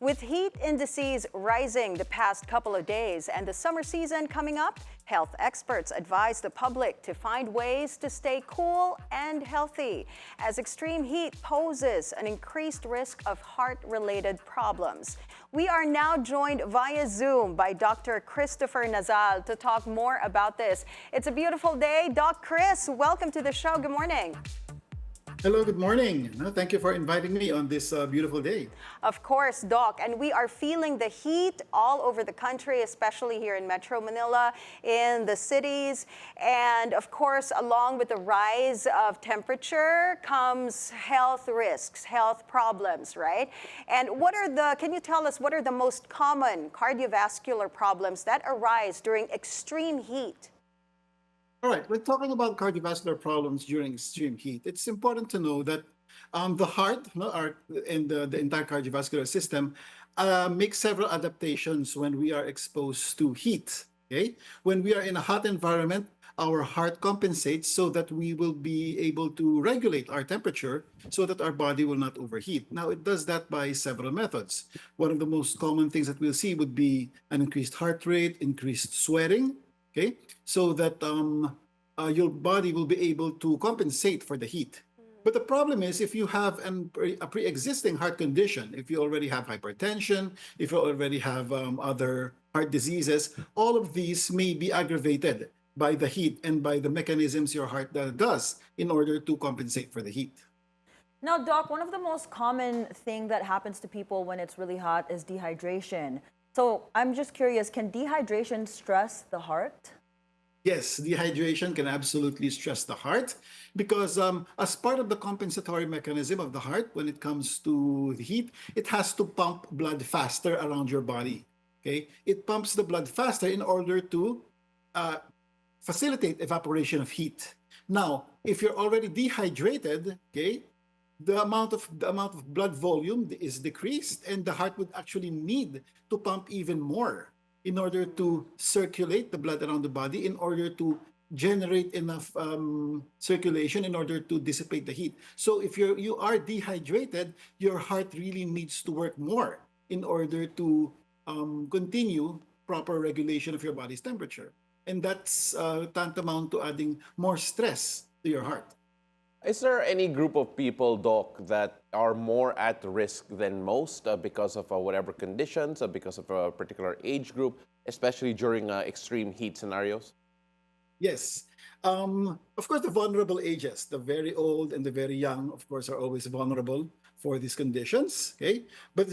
With heat indices rising the past couple of days and the summer season coming up, health experts advise the public to find ways to stay cool and healthy, as extreme heat poses an increased risk of heart-related problems. We are now joined via Zoom by Dr. Christopher Nazal to talk more about this. It's a beautiful day. Doc Chris, welcome to the show. Good morning. Hello, good morning. Thank you for inviting me on this beautiful day. Of course, Doc. And we are feeling the heat all over the country, especially here in Metro Manila, in the cities. And of course, along with the rise of temperature comes health risks, health problems, right? And can you tell us what are the most common cardiovascular problems that arise during extreme heat? All right, we're talking about cardiovascular problems during extreme heat. It's important to know that the heart and the entire cardiovascular system makes several adaptations when we are exposed to heat. Okay, when we are in a hot environment, our heart compensates so that we will be able to regulate our temperature so that our body will not overheat. Now, it does that by several methods. One of the most common things that we'll see would be an increased heart rate, increased sweating, okay, so that your body will be able to compensate for the heat. But the problem is if you have a pre-existing heart condition, if you already have hypertension, if you already have other heart diseases, all of these may be aggravated by the heat and by the mechanisms your heart does in order to compensate for the heat. Now, Doc, one of the most common thing that happens to people when it's really hot is dehydration. So I'm just curious, can dehydration stress the heart? Yes, dehydration can absolutely stress the heart because as part of the compensatory mechanism of the heart, when it comes to the heat, it has to pump blood faster around your body. Okay, it pumps the blood faster in order to facilitate evaporation of heat. Now, if you're already dehydrated, okay, the amount of blood volume is decreased, and the heart would actually need to pump even more in order to circulate the blood around the body, in order to generate enough circulation in order to dissipate the heat. So if you are dehydrated, your heart really needs to work more in order to continue proper regulation of your body's temperature. And that's tantamount to adding more stress to your heart. Is there any group of people, Doc, that are more at risk than most because of whatever conditions, because of a particular age group, especially during extreme heat scenarios? Yes. Of course, the vulnerable ages, the very old and the very young, of course, are always vulnerable for these conditions. Okay, but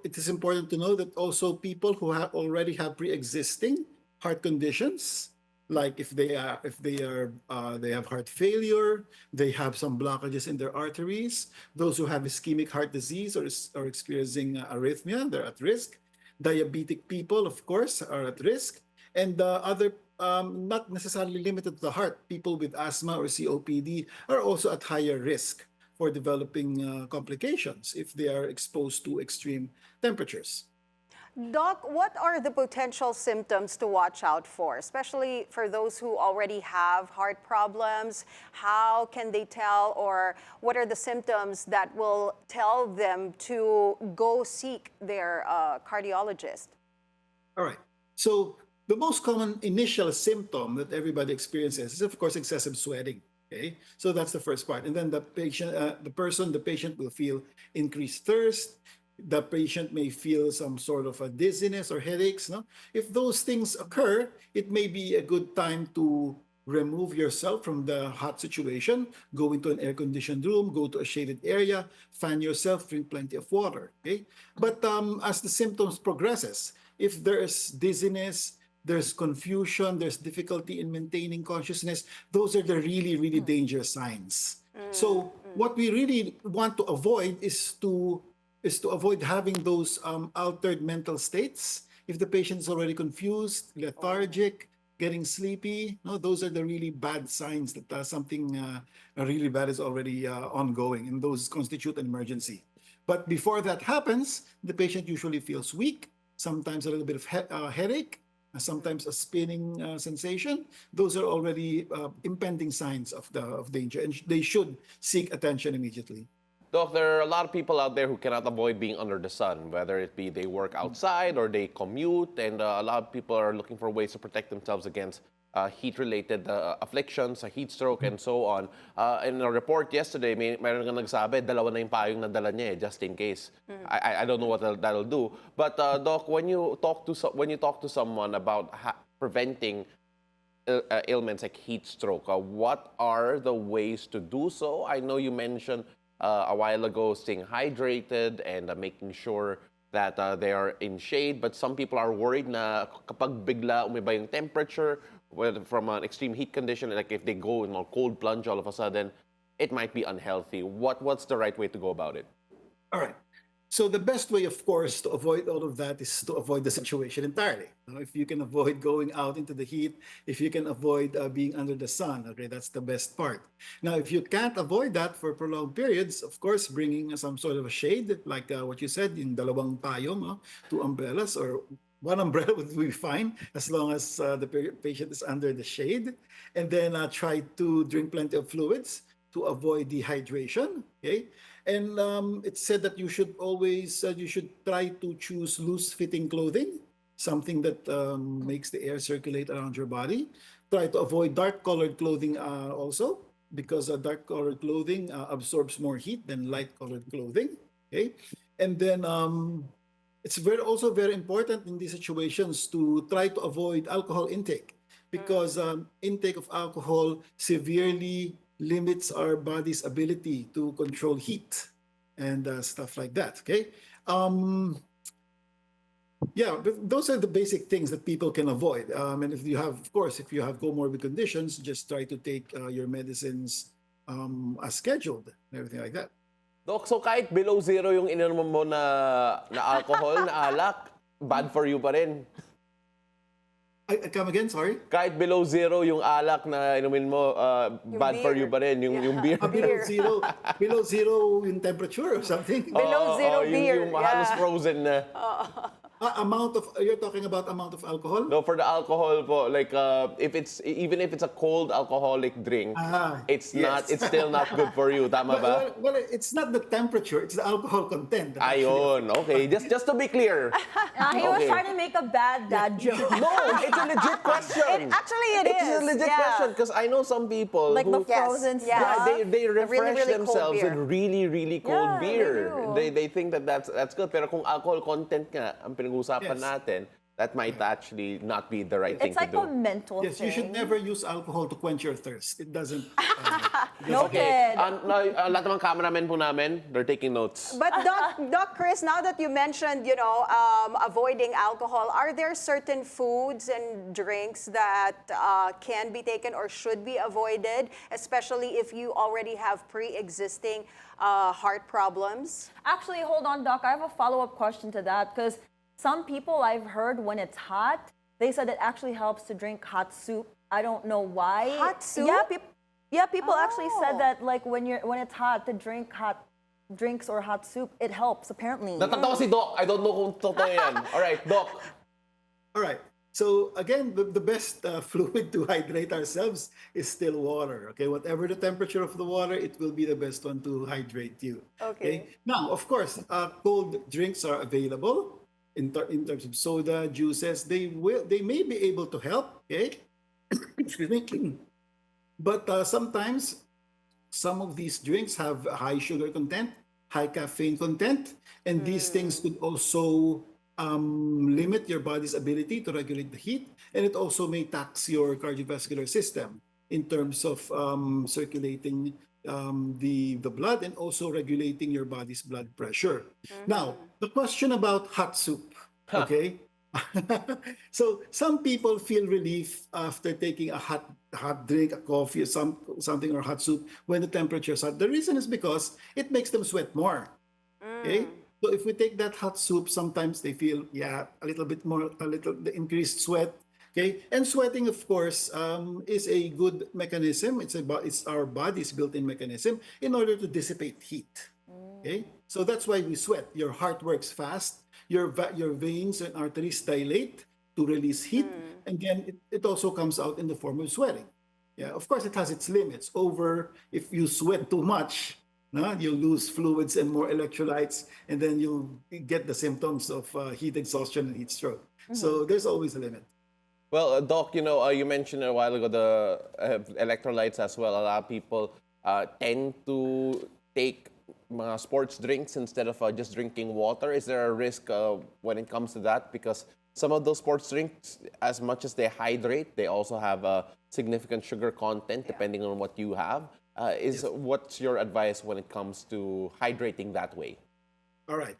it is important to know that also people who already have pre-existing heart conditions, like if they have heart failure, they have some blockages in their arteries. Those who have ischemic heart disease or are experiencing arrhythmia, they're at risk. Diabetic people, of course, are at risk, and other not necessarily limited to the heart. People with asthma or COPD are also at higher risk for developing complications if they are exposed to extreme temperatures. Doc, what are the potential symptoms to watch out for, especially for those who already have heart problems? How can they tell, or what are the symptoms that will tell them to go seek their cardiologist? All right. So the most common initial symptom that everybody experiences is, of course, excessive sweating. Okay, so that's the first part, and then the patient will feel increased thirst. The patient may feel some sort of a dizziness or headaches. No? If those things occur, it may be a good time to remove yourself from the hot situation, go into an air-conditioned room, go to a shaded area, fan yourself, drink plenty of water. Okay, but as the symptoms progresses, if there's dizziness, there's confusion, there's difficulty in maintaining consciousness, those are the really, really dangerous signs. So what we really want to avoid is to avoid having those altered mental states. If the patient is already confused, lethargic, getting sleepy, no, those are the really bad signs that something really bad is already ongoing, and those constitute an emergency. But before that happens, the patient usually feels weak, sometimes a little bit of headache, sometimes a spinning sensation. Those are already impending signs of danger, and they should seek attention immediately. Doc, there are a lot of people out there who cannot avoid being under the sun, whether it be they work outside or they commute, and a lot of people are looking for ways to protect themselves against heat-related afflictions, heat stroke, and so on. In a report yesterday, mayroon nga nagsabi, dalawa na yung payong nadala niya, just in case. I don't know what that'll do. But Doc, when you talk to someone about preventing ailments like heat stroke, what are the ways to do so? I know you mentioned a while ago staying hydrated and making sure that they are in shade, but some people are worried na kapag bigla umiba yung temperature from an extreme heat condition, like if they go in a cold plunge all of a sudden, it might be unhealthy. What's the right way to go about it? All right. So the best way, of course, to avoid all of that is to avoid the situation entirely. If you can avoid going out into the heat, if you can avoid being under the sun, okay, that's the best part. Now, if you can't avoid that for prolonged periods, of course, bringing some sort of a shade, like what you said, in dalawang payong, 2 umbrellas, or 1 umbrella would be fine as long as the patient is under the shade. And then try to drink plenty of fluids to avoid dehydration, okay? And it's said that you should always, you should try to choose loose-fitting clothing, something that makes the air circulate around your body. Try to avoid dark-colored clothing also, because dark-colored clothing absorbs more heat than light-colored clothing, okay? And then it's also very important in these situations to try to avoid alcohol intake, because intake of alcohol severely limits our body's ability to control heat and stuff like that, okay? Yeah, but those are the basic things that people can avoid. And if you have, of course, if you have comorbid conditions, just try to take your medicines as scheduled and everything like that. Doc, so kahit below zero yung ininom mo na alcohol, na alak, bad for you pa rin. I come again, sorry? Kahit below zero yung alak na inumin mo, bad for you pa rin, yung beer. Below zero in temperature or something. Below zero beer. Yung halos frozen na. You're talking about amount of alcohol? No, for the alcohol po, like even if it's a cold alcoholic drink, it's still not good for you, tama ba? Well, it's not the temperature, it's the alcohol content. Ayun, okay. Just to be clear. He was trying to make a bad dad joke. No, it's a legit question. It is. It's a legit question because I know some people Like who, the frozen stuff. yeah, they refresh really cold themselves beer. with really, really cold Yeah, they beer. do. They think that that's good. Pero kung alcohol content nga ang pinag-uusapan natin, that might actually not be the right thing It's like to a do. mental Yes, thing. you should never use alcohol to quench your thirst. It doesn't. Noted. Lahat ng mga cameramen po namin, they're taking notes. But Doc Chris, now that you mentioned, avoiding alcohol, are there certain foods and drinks that can be taken or should be avoided, especially if you already have pre-existing heart problems? Actually, hold on, Doc. I have a follow-up question to that because some people I've heard when it's hot, they said it actually helps to drink hot soup. I don't know why. Hot soup? Yeah, people actually said Oh. that like when it's hot to drink hot drinks or hot soup, it helps apparently. Natatawa si Doc. I don't know kung totoo yan. All right, Doc. All right. So again, the best fluid to hydrate ourselves is still water. Okay, whatever the temperature of the water, it will be the best one to hydrate you. Okay. Now, of course, cold drinks are available in terms of soda, juices. They may be able to help. Okay, excuse me. But sometimes some of these drinks have high sugar content, high caffeine content, and these things could also limit your body's ability to regulate the heat, and it also may tax your cardiovascular system in terms of circulating the blood and also regulating your body's blood pressure. Now, the question about hot soup, okay? So some people feel relief after taking a hot drink, a coffee, or something or hot soup when the temperature is hot. The reason is because it makes them sweat more. Okay, so if we take that hot soup, sometimes they feel a little bit more, the increased sweat. Okay, and sweating, of course, is a good mechanism. It's our body's built-in mechanism in order to dissipate heat. Okay, so that's why we sweat. Your heart works fast. Your veins and arteries dilate to release heat, and then it also comes out in the form of sweating. Yeah, of course, it has its limits. If you sweat too much, No? You lose fluids and more electrolytes, and then you get the symptoms of heat exhaustion and heat stroke. So there's always a limit. Well, Doc, you mentioned a while ago the electrolytes as well. A lot of people tend to take sports drinks instead of just drinking water. Is there a risk when it comes to that? Because some of those sports drinks, as much as they hydrate, they also have a significant sugar content depending on what you have. What's your advice when it comes to hydrating that way? All right.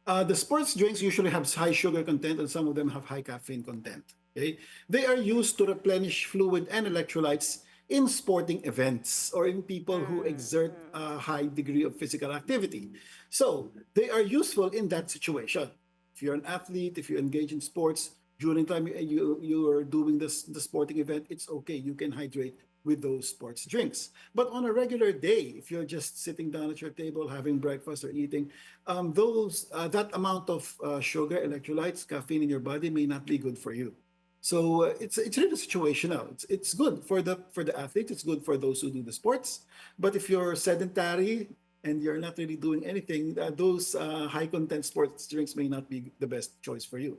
The sports drinks usually have high sugar content, and some of them have high caffeine content. Okay? They are used to replenish fluid and electrolytes in sporting events or in people who exert a high degree of physical activity. So they are useful in that situation. If you're an athlete, if you engage in sports, during time you are doing the sporting event, it's okay. You can hydrate with those sports drinks. But on a regular day, if you're just sitting down at your table having breakfast or eating, that amount of sugar, electrolytes, caffeine in your body may not be good for you. So it's really situational. It's good for the athletes. It's good for those who do the sports. But if you're sedentary and you're not really doing anything, those high content sports drinks may not be the best choice for you.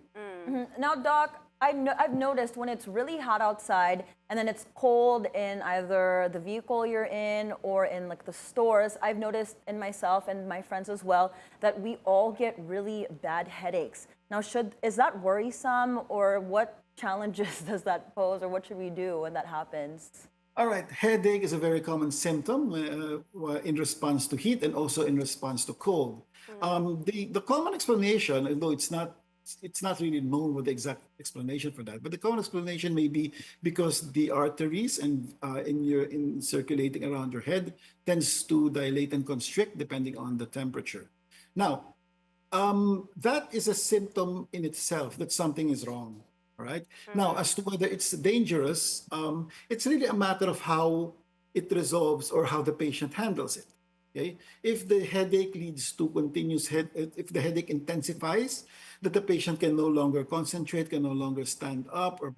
Now, Doc, I've noticed when it's really hot outside and then it's cold in either the vehicle you're in or in like the stores, I've noticed in myself and my friends as well that we all get really bad headaches. Now, is that worrisome, or what challenges does that pose, or what should we do when that happens? All right, headache is a very common symptom in response to heat and also in response to cold. The common explanation, although it's not really known what the exact explanation for that, but the common explanation may be because the arteries and in circulating around your head tends to dilate and constrict depending on the temperature. Now, that is a symptom in itself that something is wrong. All right. Now, as to whether it's dangerous, it's really a matter of how it resolves or how the patient handles it. Okay. If the headache leads to if the headache intensifies, that the patient can no longer concentrate, can no longer stand up, or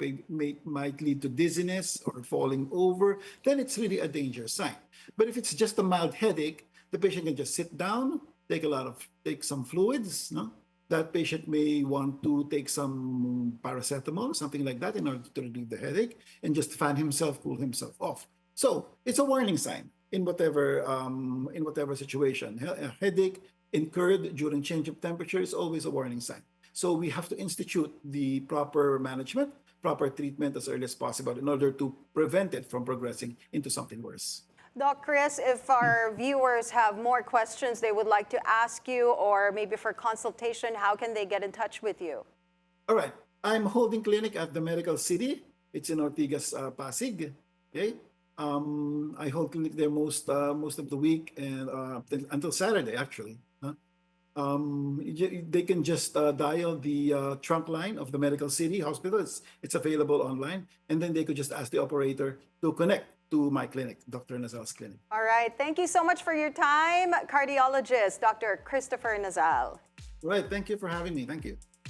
might lead to dizziness or falling over, then it's really a danger sign. But if it's just a mild headache, the patient can just sit down, take some fluids, no? That patient may want to take some paracetamol, something like that, in order to relieve the headache and just fan himself, cool himself off. So it's a warning sign in whatever situation. A headache incurred during change of temperature is always a warning sign. So we have to institute the proper management, proper treatment as early as possible in order to prevent it from progressing into something worse. Doc Chris, if our viewers have more questions they would like to ask you, or maybe for consultation, how can they get in touch with you? All right. I'm holding clinic at the Medical City. It's in Ortigas, Pasig. Okay. I hold clinic there most of the week and until Saturday, actually. They can just dial the trunk line of the Medical City Hospital. It's available online, and then they could just ask the operator to connect to my clinic, Dr. Nazal's clinic. All right. Thank you so much for your time, cardiologist Dr. Christopher Nazal. Right. Thank you for having me. Thank you.